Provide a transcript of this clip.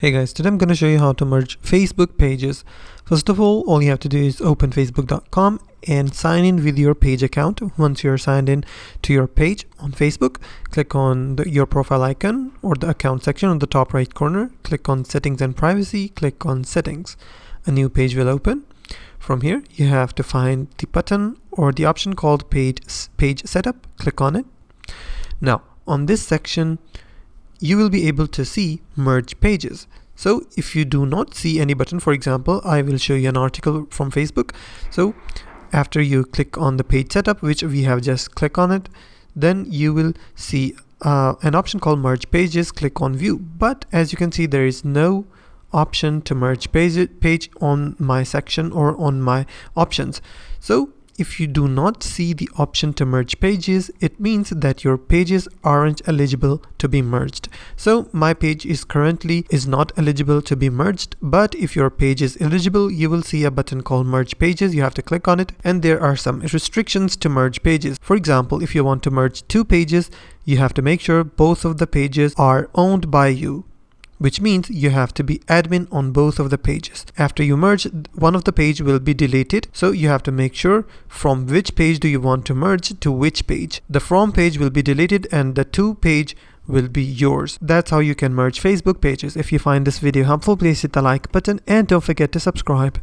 Hey guys, today I'm going to show you how to merge Facebook pages. First of all you have to do is open facebook.com and sign in with your page account. Once you're signed in to your page on Facebook, click on your profile icon or the account section on the top right corner. Click on settings and privacy, click on settings. A new page will open. From here, you have to find the button or the option called page setup. Click on it. Now, on this section, you will be able to see merge pages. So if you do not see any button, for example, I will show you an article from Facebook. So after you click on the page setup, which we have just clicked on it, then you will see an option called merge pages. Click on view. But as you can see, there is no option to merge page on my section or on my options. So if you do not see the option to merge pages, it means that your pages aren't eligible to be merged. So my page is currently not eligible to be merged, but if your page is eligible, you will see a button called merge pages. You have to click on it, and there are some restrictions to merge pages. For example, if you want to merge two pages, you have to make sure both of the pages are owned by you, which means you have to be admin on both of the pages. After you merge, one of the page will be deleted. So you have to make sure from which page do you want to merge to which page. The from page will be deleted and the to page will be yours. That's how you can merge Facebook pages. If you find this video helpful, please hit the like button and don't forget to subscribe.